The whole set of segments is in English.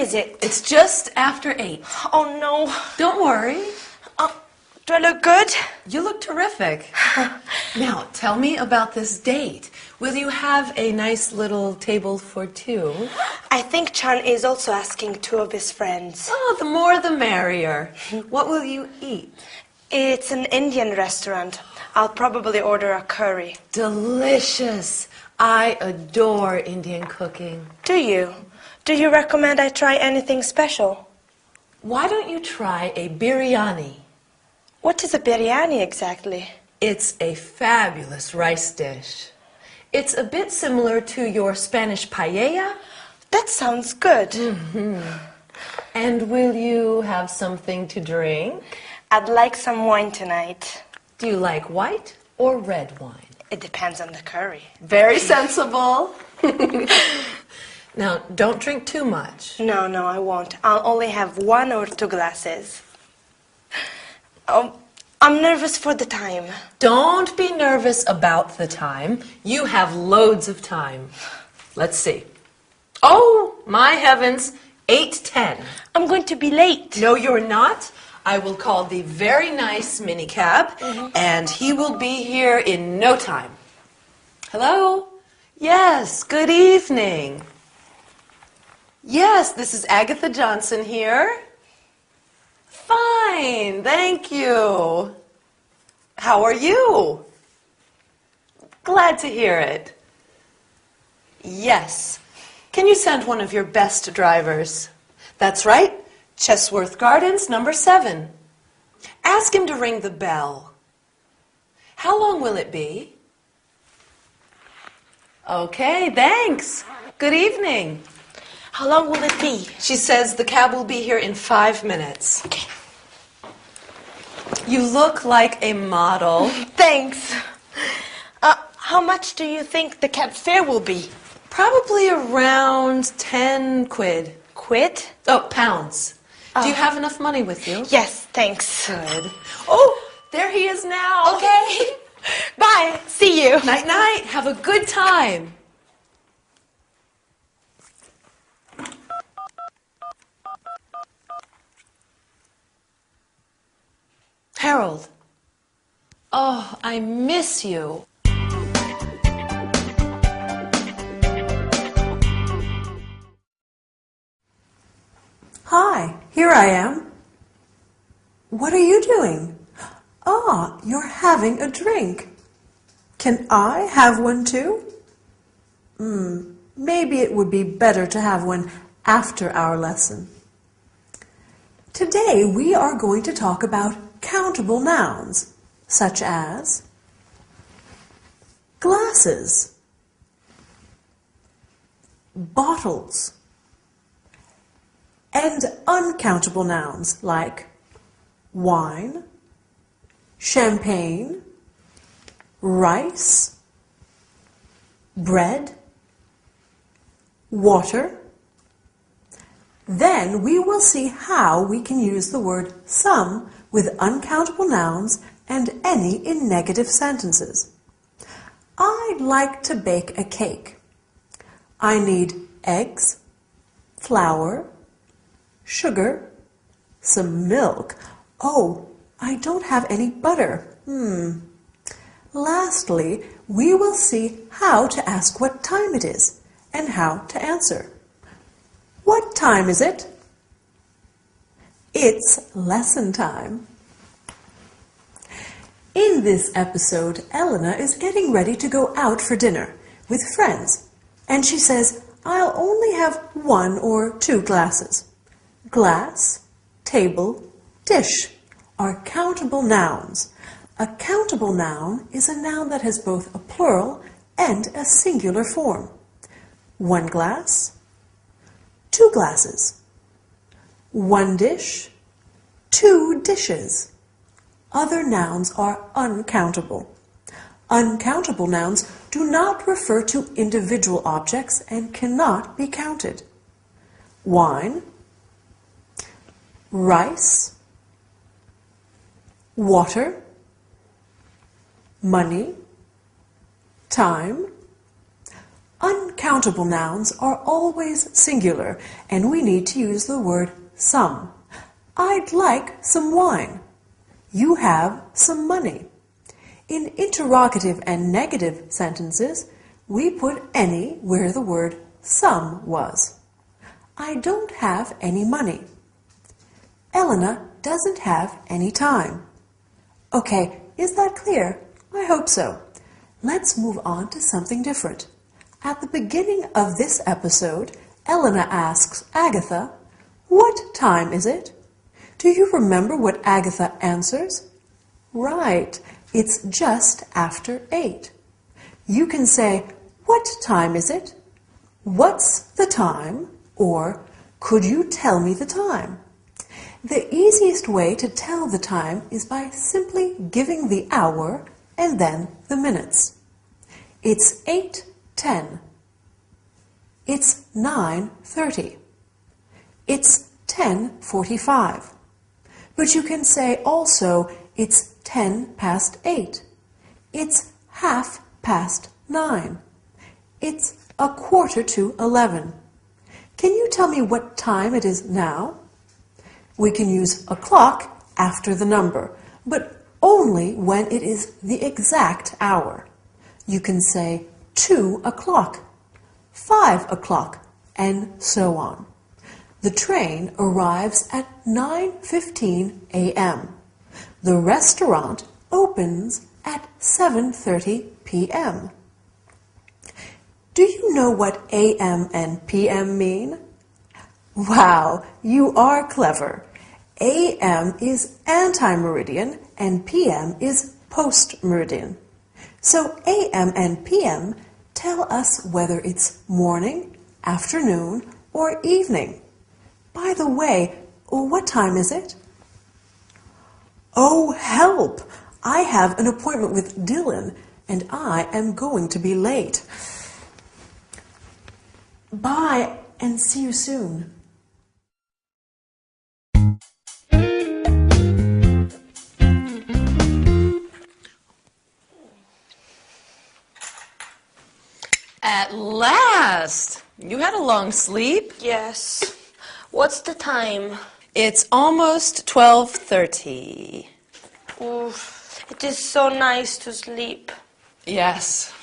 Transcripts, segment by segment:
is it? It's just after 8. Oh, no. Don't worry. Do I look good? You look terrific. Now, tell me about this date. Will you have a nice little table for 2? I think Chan is also asking 2 of his friends. Oh, the more the merrier. What will you eat? It's an Indian restaurant. I'll probably order a curry. Delicious. I adore Indian cooking. Do you? Do you recommend I try anything special? Why don't you try a biryani? What is a biryani exactly? It's a fabulous rice dish. It's a bit similar to your Spanish paella. That sounds good. And will you have something to drink? I'd like some wine tonight. Do you like white or red wine? It depends on the curry. Very sensible. Now, don't drink too much. No, I won't. I'll only have 1 or 2 glasses. Oh, I'm nervous for the time. Don't be nervous about the time. You have loads of time. Let's see. Oh, my heavens, 8:10. I'm going to be late. No, you're not. I will call the very nice minicab, and he will be here in no time. Hello? Yes, good evening. Yes, this is Agatha Johnson here. Fine, thank you. How are you? Glad to hear it. Yes. Can you send one of your best drivers? That's right. Chesworth Gardens, number 7. Ask him to ring the bell. How long will it be? Okay, thanks. Good evening. How long will it be? She says the cab will be here in 5 minutes. Okay. You look like a model. Thanks. How much do you think the cab fare will be? Probably around 10 quid. Quid? Oh, pounds. Do you have enough money with you? Yes, thanks. Good. Oh, there he is now. Okay. Bye. See you. Night, night. Have a good time. Harold. Oh, I miss you. Hi, here I am. What are you doing? Ah, you're having a drink. Can I have one too? Maybe it would be better to have one after our lesson. Today we are going to talk about countable nouns, such as glasses, bottles, and uncountable nouns like wine, champagne, rice, bread, water. Then we will see how we can use the word some with uncountable nouns and any in negative sentences. I'd like to bake a cake. I need eggs, flour, sugar, some milk. Oh, I don't have any butter. Lastly, we will see how to ask what time it is and how to answer. What time is it? It's lesson time. In this episode, Elena is getting ready to go out for dinner with friends, and she says, I'll only have 1 or 2 glasses. Glass, table, dish are countable nouns. A countable noun is a noun that has both a plural and a singular form. 1 glass, 2 glasses. 1 dish, 2 dishes. Other nouns are uncountable. Uncountable nouns do not refer to individual objects and cannot be counted. Wine, rice, water, money, time. Uncountable uncountable nouns are always singular, and we need to use the word some. I'd like some wine. You have some money. In interrogative and negative sentences, we put any where the word some was. I don't have any money. Elena doesn't have any time. Okay, is that clear? I hope so. Let's move on to something different. At the beginning of this episode, Elena asks Agatha, "What time is it?" Do you remember what Agatha answers? Right, it's just after 8. You can say, "What time is it?" "What's the time?" or "Could you tell me the time?" The easiest way to tell the time is by simply giving the hour and then the minutes. It's 8:10. It's 9:30. It's 10:45. But you can say also it's 10 past 8. It's 9:30. It's 11:15. Can you tell me what time it is now? We can use a clock after the number, but only when it is the exact hour. You can say 2 o'clock, 5 o'clock, and so on. The train arrives at 9:15 a.m. The restaurant opens at 7:30 p.m. Do you know what a.m. and p.m. mean? Wow, you are clever. A.m. is anti-meridian and p.m. is post-meridian. So a.m. and p.m. tell us whether it's morning, afternoon, or evening. By the way, what time is it? Oh, help! I have an appointment with Dylan, and I am going to be late. Bye, and see you soon. At last! You had a long sleep. Yes. What's the time? It's almost 12:30. Oof, it is so nice to sleep. Yes.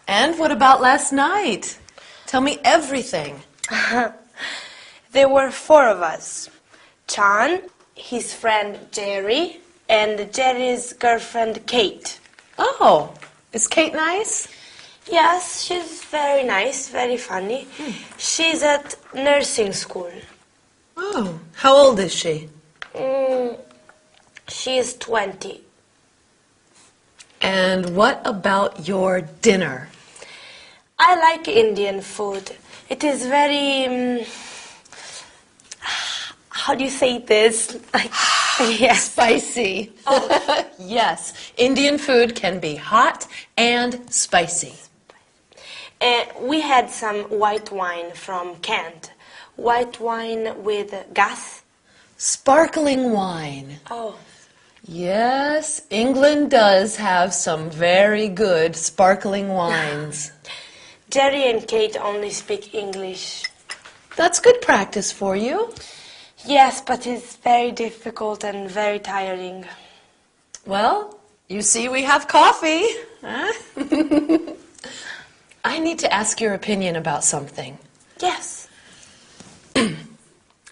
And what about last night? Tell me everything. There were 4 of us. Chan, his friend Jerry, and Jerry's girlfriend Kate. Oh, is Kate nice? Yes, she's very nice, very funny. She's at nursing school. Oh, how old is she? She is 20. And what about your dinner? I like Indian food. It is very... how do you say this? Yes. Spicy. Oh. Yes, Indian food can be hot and spicy. We had some white wine from Kent. White wine with gas. Sparkling wine. Oh. Yes, England does have some very good sparkling wines. Jerry and Kate only speak English. That's good practice for you. Yes, but it's very difficult and very tiring. Well, you see we have coffee. Huh? I need to ask your opinion about something. Yes.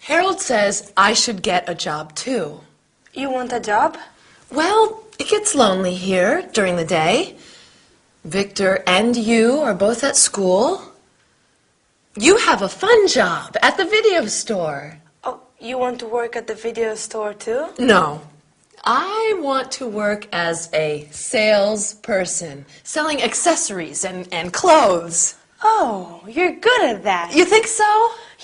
Harold says I should get a job too. You want a job? Well, it gets lonely here during the day. Victor and you are both at school. You have a fun job at the video store. Oh, you want to work at the video store too? No. I want to work as a salesperson, selling accessories and clothes. Oh, you're good at that. You think so?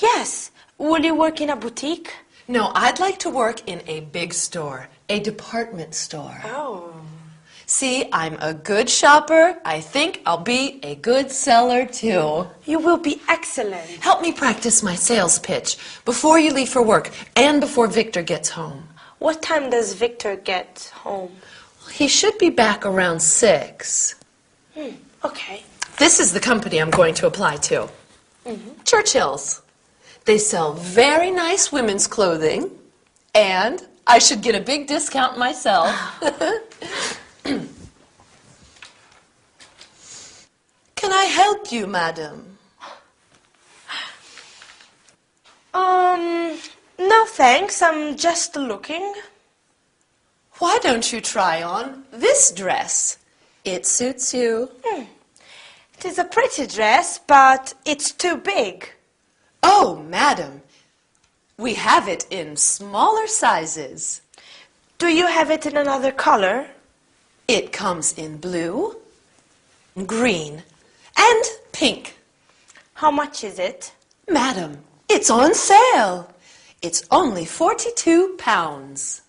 Yes. Will you work in a boutique? No, I'd like to work in a big store, a department store. Oh. See, I'm a good shopper. I think I'll be a good seller too. You will be excellent. Help me practice my sales pitch before you leave for work and before Victor gets home. What time does Victor get home? He should be back around 6. Okay. This is the company I'm going to apply to. Churchill's. They sell very nice women's clothing, and I should get a big discount myself. Can I help you, madam? No thanks, I'm just looking. Why don't you try on this dress? It suits you. It is a pretty dress, but it's too big. Oh, madam, we have it in smaller sizes. Do you have it in another color? It comes in blue, green, and pink. How much is it? Madam, it's on sale. It's only £42.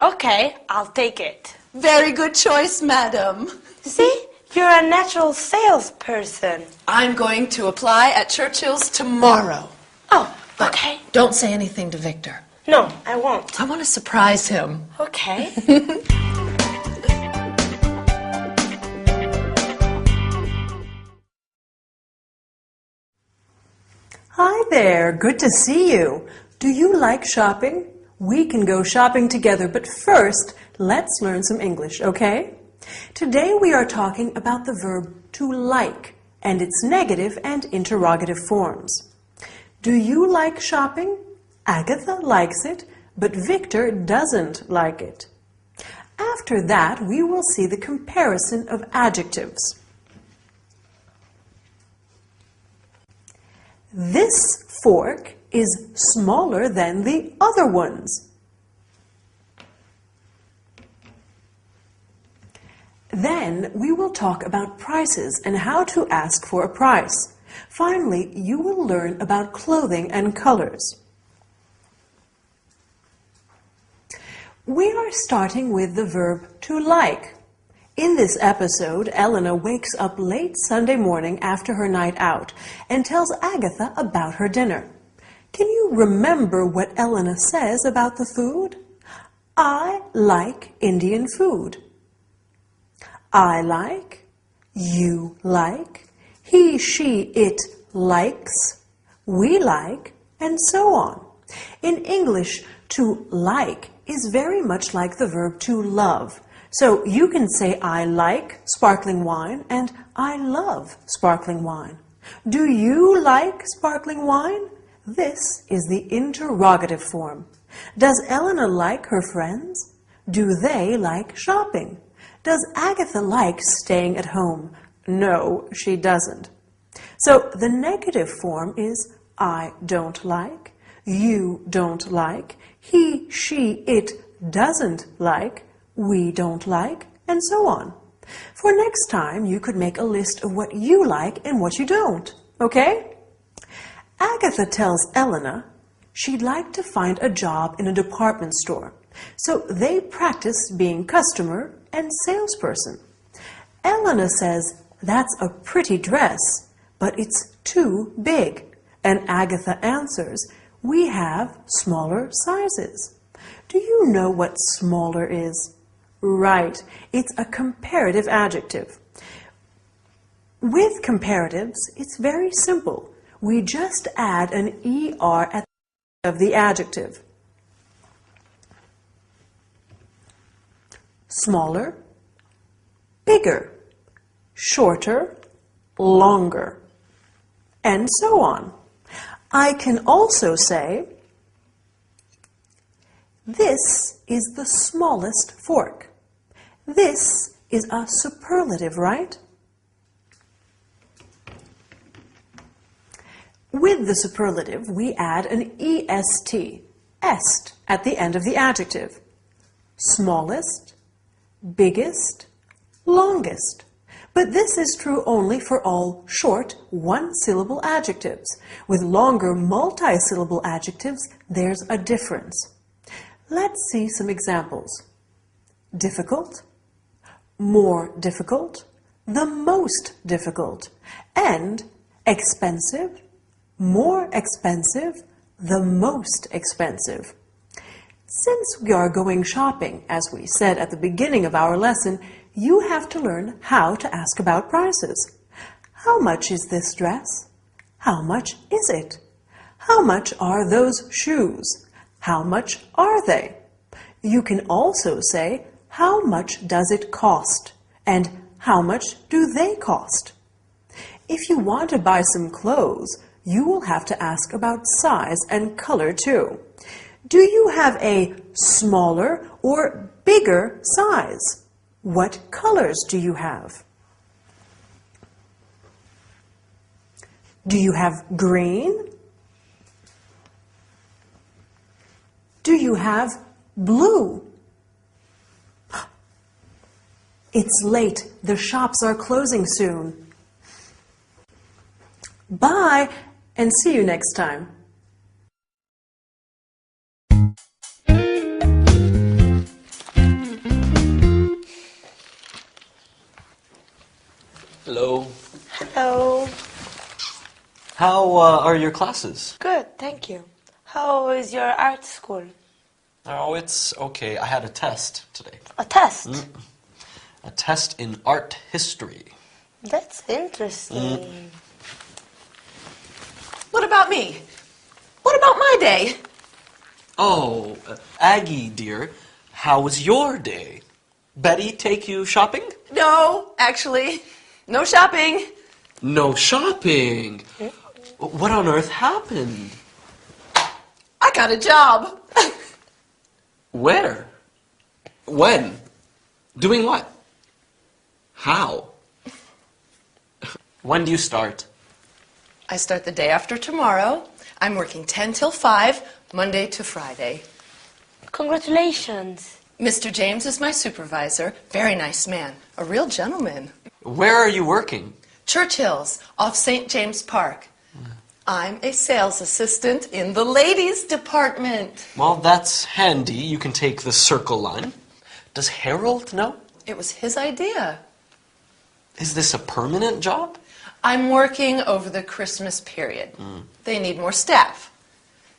Okay, I'll take it. Very good choice, madam. See, you're a natural salesperson. I'm going to apply at Churchill's tomorrow. Oh, okay. Don't say anything to Victor. No, I won't. I want to surprise him. Okay. Hi there, good to see you. Do you like shopping? We can go shopping together, but first, let's learn some English, okay? Today we are talking about the verb to like and its negative and interrogative forms. Do you like shopping? Agatha likes it, but Victor doesn't like it. After that, we will see the comparison of adjectives. This fork is smaller than the other ones. Then we will talk about prices and how to ask for a price. Finally, you will learn about clothing and colors. We are starting with the verb to like. In this episode, Elena wakes up late Sunday morning after her night out and tells Agatha about her dinner. Can you remember what Elena says about the food? I like Indian food. I like, you like, he, she, it likes, we like, and so on. In English, to like is very much like the verb to love. So you can say I like sparkling wine and I love sparkling wine. Do you like sparkling wine? This is the interrogative form. Does Elena like her friends? Do they like shopping? Does Agatha like staying at home? No, she doesn't. So the negative form is I don't like, you don't like, he, she, it doesn't like, we don't like, and so on. For next time, you could make a list of what you like and what you don't, okay? Agatha tells Elena she'd like to find a job in a department store, so they practice being customer and salesperson. Elena says, that's a pretty dress, but it's too big. And Agatha answers, we have smaller sizes. Do you know what smaller is? Right, it's a comparative adjective. With comparatives, it's very simple. We just add an ER at the end of the adjective. Smaller, bigger, shorter, longer, and so on. I can also say, this is the smallest fork. This is a superlative, right? With the superlative, we add an EST, est, at the end of the adjective. Smallest, biggest, longest. But this is true only for all short, one-syllable adjectives. With longer, multi-syllable adjectives, there's a difference. Let's see some examples. Difficult, more difficult, the most difficult, and expensive, more expensive, the most expensive. Since we are going shopping, as we said at the beginning of our lesson, you have to learn how to ask about prices. How much is this dress? How much is it? How much are those shoes? How much are they? You can also say, how much does it cost? And how much do they cost? If you want to buy some clothes, you will have to ask about size and color too. Do you have a smaller or bigger size? What colors do you have? Do you have green? Do you have blue? It's late. The shops are closing soon. Bye, and see you next time. Hello. Hello. How are your classes? Good, thank you. How is your art school? Oh, it's okay. I had a test today. A test? A test in art history. That's interesting. What about me? What about my day? Oh, Aggie, dear, how was your day? Betty take you shopping? No, actually, no shopping. No shopping? What on earth happened? I got a job. Where? When? Doing what? How? When do you start? I start the day after tomorrow. I'm working 10 till 5, Monday to Friday. Congratulations. Mr. James is my supervisor. Very nice man. A real gentleman. Where are you working? Churchill's, off St. James Park. I'm a sales assistant in the ladies department. Well, that's handy. You can take the Circle line. Does Harold know? It was his idea. Is this a permanent job? I'm working over the Christmas period. They need more staff.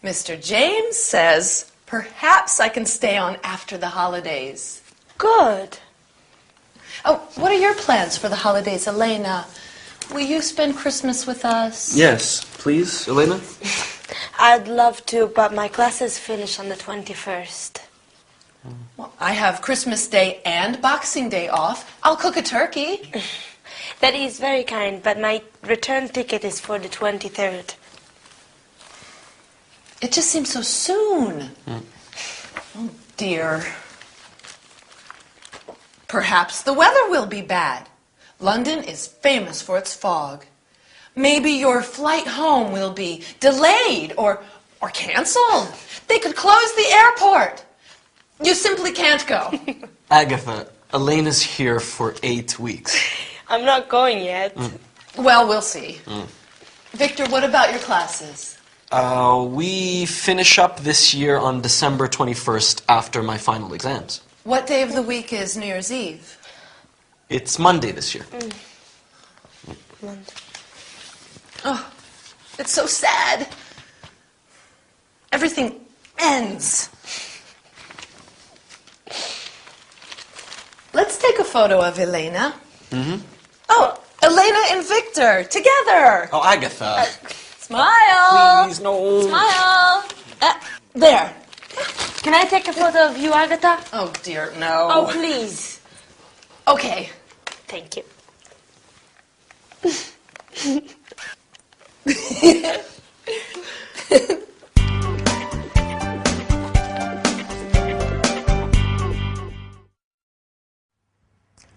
Mr. James says perhaps I can stay on after the holidays. Good. Oh, what are your plans for the holidays, Elena? Will you spend Christmas with us? Yes, please, Elena. I'd love to, but my classes finish on the 21st. Well, I have Christmas Day and Boxing Day off. I'll cook a turkey. That is very kind, but my return ticket is for the 23rd. It just seems so soon. Oh, dear. Perhaps the weather will be bad. London is famous for its fog. Maybe your flight home will be delayed or canceled. They could close the airport. You simply can't go. Agatha, Elena's here for 8 weeks. I'm not going yet. Well, we'll see. Victor, what about your classes? We finish up this year on December 21st after my final exams. What day of the week is New Year's Eve? It's Monday this year. Monday. Oh, it's so sad. Everything ends. Let's take a photo of Elena. Oh, Elena and Victor, together. Oh, Agatha. Smile. Please, no. Smile. There. Can I take a photo of you, Agatha? Oh, dear, no. Oh, please. Okay. Thank you.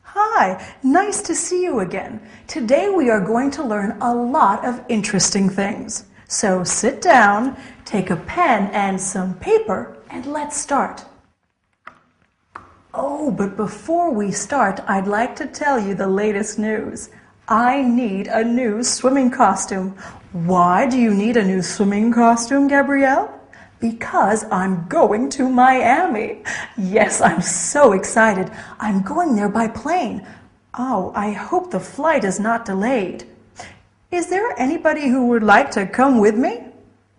Hi, nice to see you again. Today we are going to learn a lot of interesting things. So sit down, take a pen and some paper, and let's start. Oh, but before we start, I'd like to tell you the latest news. I need a new swimming costume. Why do you need a new swimming costume, Gabrielle? Because I'm going to Miami. Yes, I'm so excited. I'm going there by plane. Oh, I hope the flight is not delayed. Is there anybody who would like to come with me?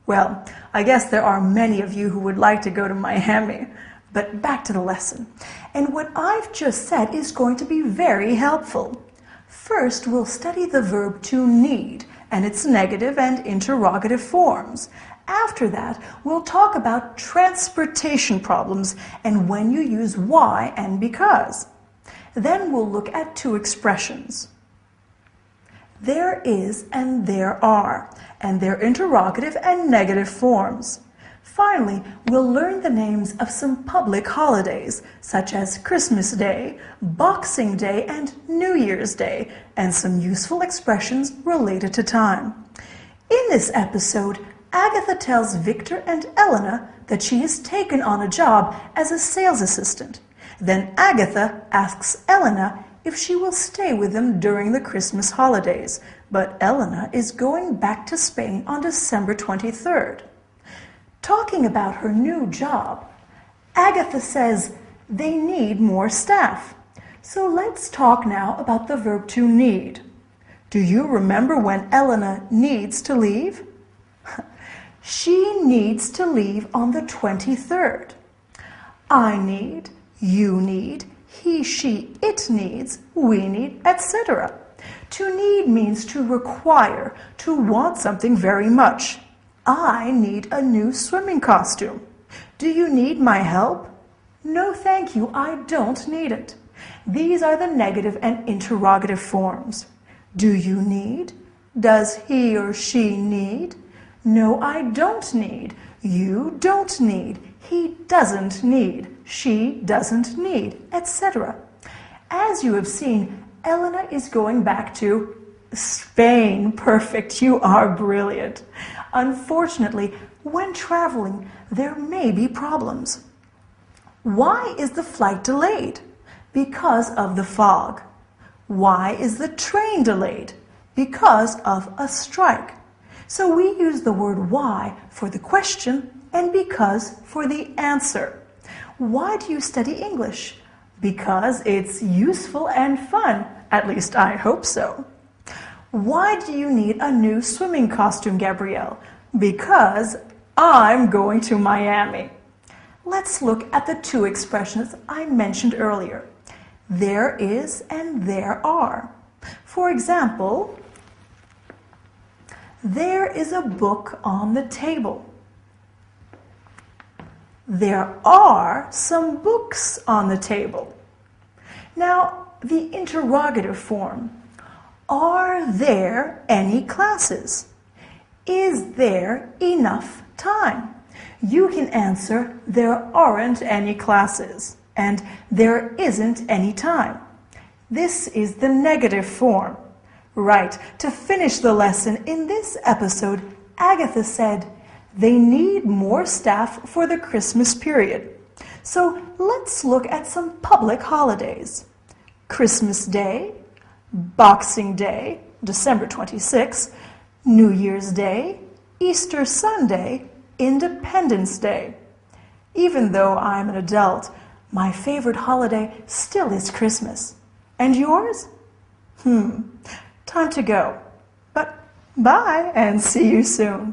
Well, I guess there are many of you who would like to go to Miami. But back to the lesson. And what I've just said is going to be very helpful. First, we'll study the verb to need and its negative and interrogative forms. After that, we'll talk about transportation problems and when you use why and because. Then we'll look at two expressions. There is and there are, and their interrogative and negative forms. Finally, we'll learn the names of some public holidays, such as Christmas Day, Boxing Day, and New Year's Day, and some useful expressions related to time. In this episode, Agatha tells Victor and Elena that she has taken on a job as a sales assistant. Then Agatha asks Elena if she will stay with them during the Christmas holidays, but Elena is going back to Spain on December 23rd. Talking about her new job, Agatha says they need more staff. So let's talk now about the verb to need. Do you remember when Elena needs to leave? She needs to leave on the 23rd. I need, you need, he, she, it needs, we need, etc. To need means to require, to want something very much. I need a new swimming costume. Do you need my help? No, thank you, I don't need it. These are the negative and interrogative forms. Do you need? Does he or she need? No, I don't need. You don't need. He doesn't need. She doesn't need, etc. As you have seen, Elena is going back to Spain. Perfect. You are brilliant. Unfortunately, when traveling, there may be problems. Why is the flight delayed? Because of the fog. Why is the train delayed? Because of a strike. So we use the word why for the question and because for the answer. Why do you study English? Because it's useful and fun. At least I hope so. Why do you need a new swimming costume, Gabrielle? Because I'm going to Miami. Let's look at the two expressions I mentioned earlier. There is and there are. For example, there is a book on the table. There are some books on the table. Now, the interrogative form. Are there any classes? Is there enough time? You can answer, there aren't any classes, and there isn't any time. This is the negative form. Right, to finish the lesson in this episode, Agatha said, they need more staff for the Christmas period. So let's look at some public holidays. Christmas Day, Boxing Day, December 26th, New Year's Day, Easter Sunday, Independence Day. Even though I'm an adult, my favorite holiday still is Christmas. And yours? Time to go. But bye and see you soon.